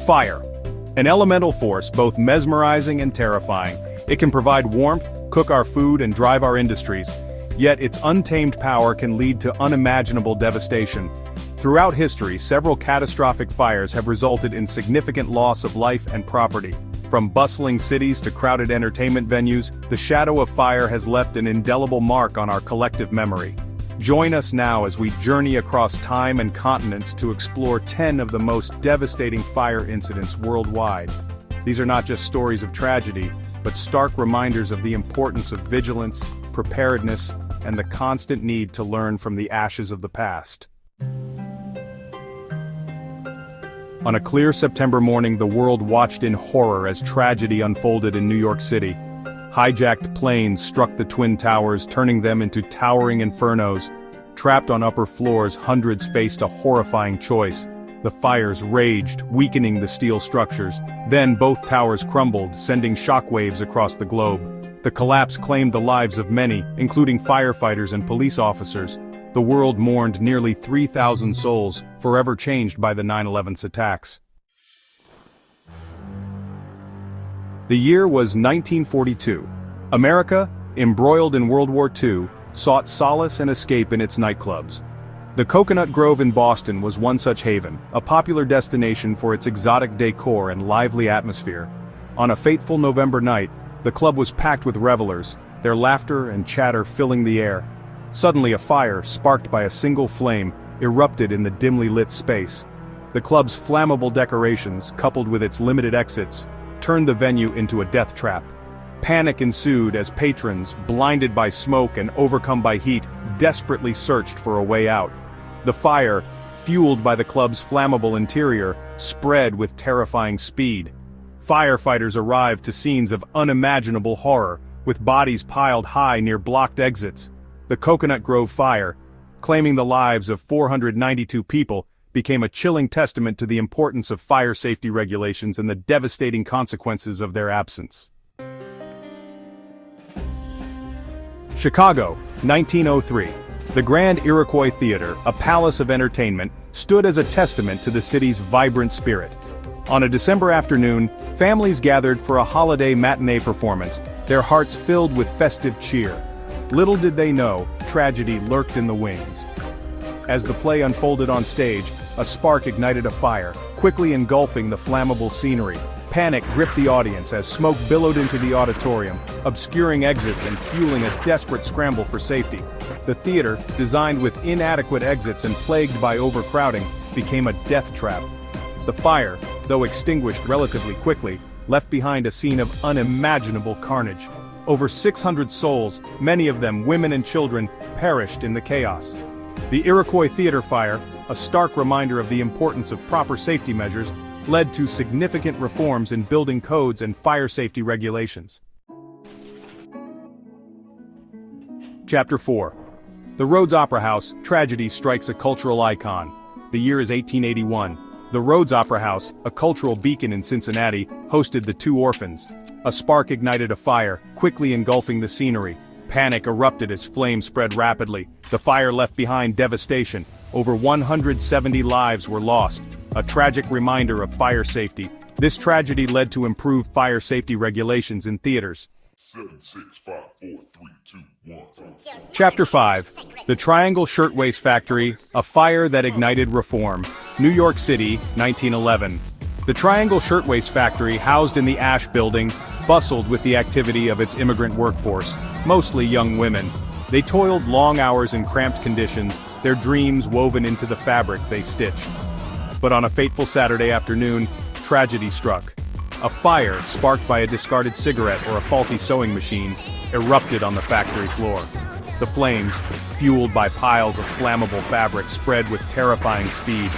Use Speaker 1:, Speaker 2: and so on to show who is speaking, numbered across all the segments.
Speaker 1: Fire. An elemental force both mesmerizing and terrifying. It can provide warmth, cook our food and drive our industries. Yet its untamed power can lead to unimaginable devastation. Throughout history, several catastrophic fires have resulted in significant loss of life and property. From bustling cities to crowded entertainment venues, the shadow of fire has left an indelible mark on our collective memory. Join us now as we journey across time and continents to explore 10 of the most devastating fire incidents worldwide. These are not just stories of tragedy, but stark reminders of the importance of vigilance, preparedness, and the constant need to learn from the ashes of the past. On a clear September morning, the world watched in horror as tragedy unfolded in New York City. Hijacked planes struck the Twin Towers, turning them into towering infernos. Trapped on upper floors, hundreds faced a horrifying choice. The fires raged, weakening the steel structures. Then both towers crumbled, sending shockwaves across the globe. The collapse claimed the lives of many, including firefighters and police officers. The world mourned nearly 3,000 souls, forever changed by the 9/11's attacks. The year was 1942. America, embroiled in World War II, sought solace and escape in its nightclubs. The Coconut Grove in Boston was one such haven, a popular destination for its exotic decor and lively atmosphere. On a fateful November night, the club was packed with revelers, their laughter and chatter filling the air. Suddenly a fire, sparked by a single flame, erupted in the dimly lit space. The club's flammable decorations, coupled with its limited exits, turned the venue into a death trap. Panic ensued as patrons, blinded by smoke and overcome by heat, desperately searched for a way out. The fire, fueled by the club's flammable interior, spread with terrifying speed. Firefighters arrived to scenes of unimaginable horror, with bodies piled high near blocked exits. The Coconut Grove fire, claiming the lives of 492 people, became a chilling testament to the importance of fire safety regulations and the devastating consequences of their absence. Chicago, 1903. The Grand Iroquois Theater, a palace of entertainment, stood as a testament to the city's vibrant spirit. On a December afternoon, families gathered for a holiday matinee performance, their hearts filled with festive cheer. Little did they know, tragedy lurked in the wings. As the play unfolded on stage, a spark ignited a fire, quickly engulfing the flammable scenery. Panic gripped the audience as smoke billowed into the auditorium, obscuring exits and fueling a desperate scramble for safety. The theater, designed with inadequate exits and plagued by overcrowding, became a death trap. The fire, though extinguished relatively quickly, left behind a scene of unimaginable carnage. Over 600 souls, many of them women and children, perished in the chaos. The Iroquois Theater fire, a stark reminder of the importance of proper safety measures, led to significant reforms in building codes and fire safety regulations. Chapter 4. The Rhodes Opera House, tragedy strikes a cultural icon. The year is 1881. The Rhodes Opera House, a cultural beacon in Cincinnati, hosted the Two Orphans. A spark ignited a fire, quickly engulfing the scenery. Panic erupted as flames spread rapidly. The fire left behind devastation. Over 170 lives were lost, a tragic reminder of fire safety. This tragedy led to improved fire safety regulations in theaters.
Speaker 2: 7, 6, 5, 4, 3, 2, 1.
Speaker 1: Chapter 5. The Triangle Shirtwaist Factory, a fire that ignited reform. New York City, 1911. The Triangle Shirtwaist Factory, housed in the Ash Building, bustled with the activity of its immigrant workforce, mostly young women. They toiled long hours in cramped conditions, their dreams woven into the fabric they stitched. But on a fateful Saturday afternoon, tragedy struck. A fire, sparked by a discarded cigarette or a faulty sewing machine, erupted on the factory floor. The flames, fueled by piles of flammable fabric, spread with terrifying speed,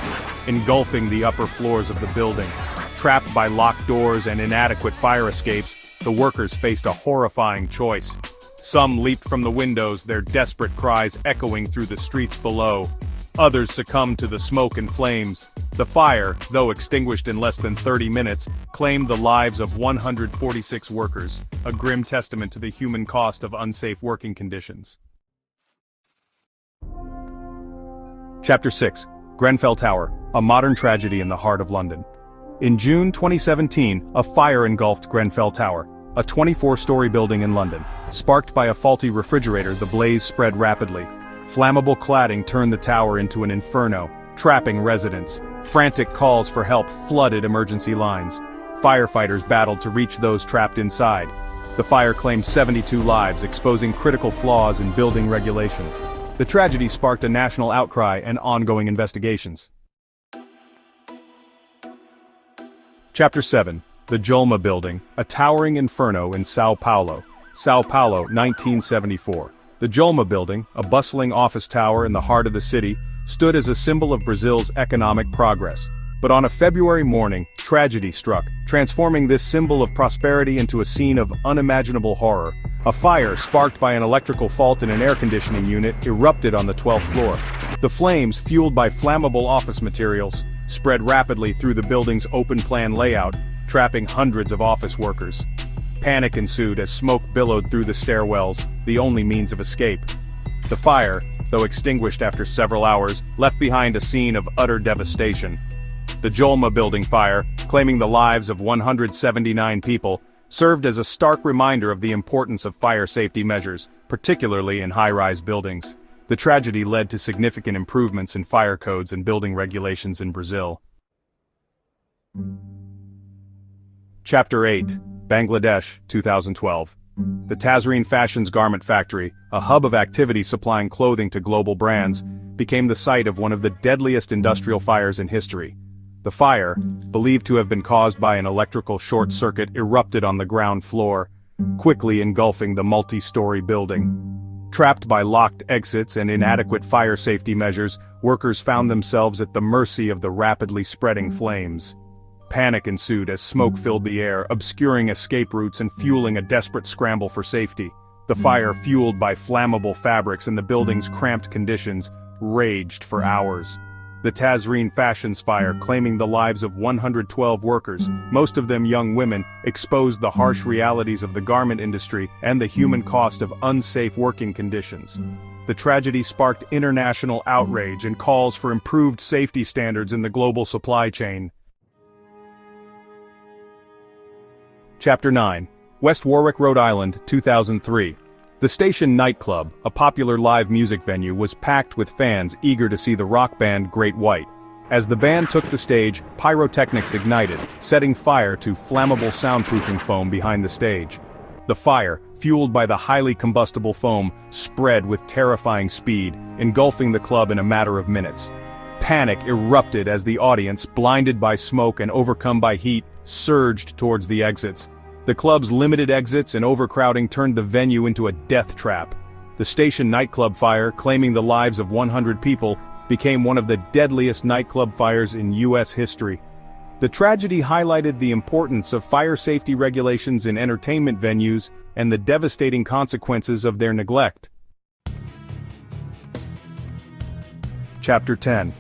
Speaker 1: engulfing the upper floors of the building. Trapped by locked doors and inadequate fire escapes, the workers faced a horrifying choice. Some leaped from the windows, their desperate cries echoing through the streets below. Others succumbed to the smoke and flames. The fire, though extinguished in less than 30 minutes, claimed the lives of 146 workers, a grim testament to the human cost of unsafe working conditions. Chapter 6. Grenfell Tower, a modern tragedy in the heart of London. In June 2017, a fire engulfed Grenfell Tower, a 24-story building in London. Sparked by a faulty refrigerator, the blaze spread rapidly. Flammable cladding turned the tower into an inferno, trapping residents. Frantic calls for help flooded emergency lines. Firefighters battled to reach those trapped inside. The fire claimed 72 lives, exposing critical flaws in building regulations. The tragedy sparked a national outcry and ongoing investigations. Chapter 7. The Julma Building, a towering inferno in Sao Paulo. Sao Paulo, 1974. The Julma Building, a bustling office tower in the heart of the city, stood as a symbol of Brazil's economic progress. But on a February morning, tragedy struck, transforming this symbol of prosperity into a scene of unimaginable horror. A fire sparked by an electrical fault in an air conditioning unit erupted on the 12th floor. The flames, fueled by flammable office materials, spread rapidly through the building's open-plan layout, trapping hundreds of office workers. Panic ensued as smoke billowed through the stairwells, the only means of escape. The fire, though extinguished after several hours, left behind a scene of utter devastation. The Julma Building fire, claiming the lives of 179 people, served as a stark reminder of the importance of fire safety measures, particularly in high-rise buildings. The tragedy led to significant improvements in fire codes and building regulations in Brazil. Chapter 8. Bangladesh, 2012. The Tazreen Fashions Garment Factory, a hub of activity supplying clothing to global brands, became the site of one of the deadliest industrial fires in history. The fire, believed to have been caused by an electrical short circuit, erupted on the ground floor, quickly engulfing the multi-story building. Trapped by locked exits and inadequate fire safety measures, workers found themselves at the mercy of the rapidly spreading flames. Panic ensued as smoke filled the air, obscuring escape routes and fueling a desperate scramble for safety. The fire, fueled by flammable fabrics and the building's cramped conditions, raged for hours. The Tazreen Fashions fire, claiming the lives of 112 workers, most of them young women, exposed the harsh realities of the garment industry and the human cost of unsafe working conditions. The tragedy sparked international outrage and calls for improved safety standards in the global supply chain. Chapter 9. West Warwick, Rhode Island, 2003. The Station nightclub, a popular live music venue, was packed with fans eager to see the rock band Great White. As the band took the stage, pyrotechnics ignited, setting fire to flammable soundproofing foam behind the stage. The fire, fueled by the highly combustible foam, spread with terrifying speed, engulfing the club in a matter of minutes. Panic erupted as the audience, blinded by smoke and overcome by heat, surged towards the exits. The club's limited exits and overcrowding turned the venue into a death trap. The Station nightclub fire, claiming the lives of 100 people, became one of the deadliest nightclub fires in U.S. history. The tragedy highlighted the importance of fire safety regulations in entertainment venues and the devastating consequences of their neglect. Chapter 10.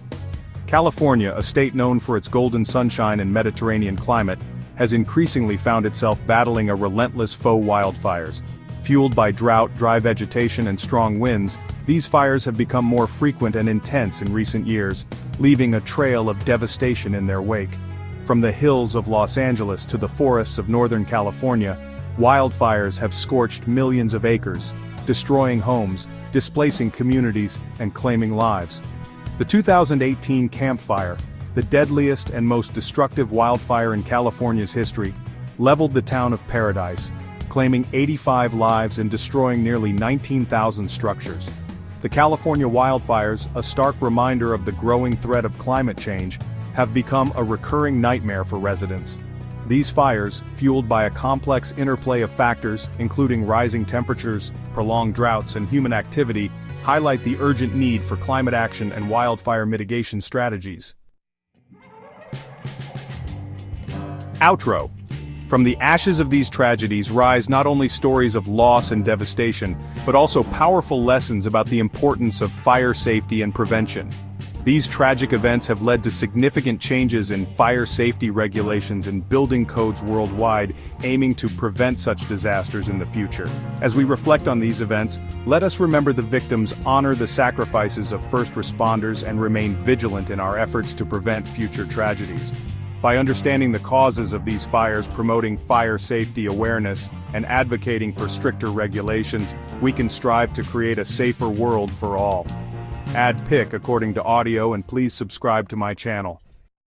Speaker 1: California, a state known for its golden sunshine and Mediterranean climate, has increasingly found itself battling a relentless faux wildfires. Fueled by drought, dry vegetation and strong winds, these fires have become more frequent and intense in recent years, leaving a trail of devastation in their wake. From the hills of Los Angeles to the forests of Northern California, wildfires have scorched millions of acres, destroying homes, displacing communities, and claiming lives. The 2018 Camp Fire, the deadliest and most destructive wildfire in California's history, leveled the town of Paradise, claiming 85 lives and destroying nearly 19,000 structures. The California wildfires, a stark reminder of the growing threat of climate change, have become a recurring nightmare for residents. These fires, fueled by a complex interplay of factors, including rising temperatures, prolonged droughts, and human activity, highlight the urgent need for climate action and wildfire mitigation strategies. Outro. From the ashes of these tragedies rise not only stories of loss and devastation, but also powerful lessons about the importance of fire safety and prevention. These tragic events have led to significant changes in fire safety regulations and building codes worldwide, aiming to prevent such disasters in the future. As we reflect on these events, let us remember the victims, honor the sacrifices of first responders, and remain vigilant in our efforts to prevent future tragedies. By understanding the causes of these fires, promoting fire safety awareness, and advocating for stricter regulations, we can strive to create a safer world for all. Add pic according to audio and please subscribe to my channel.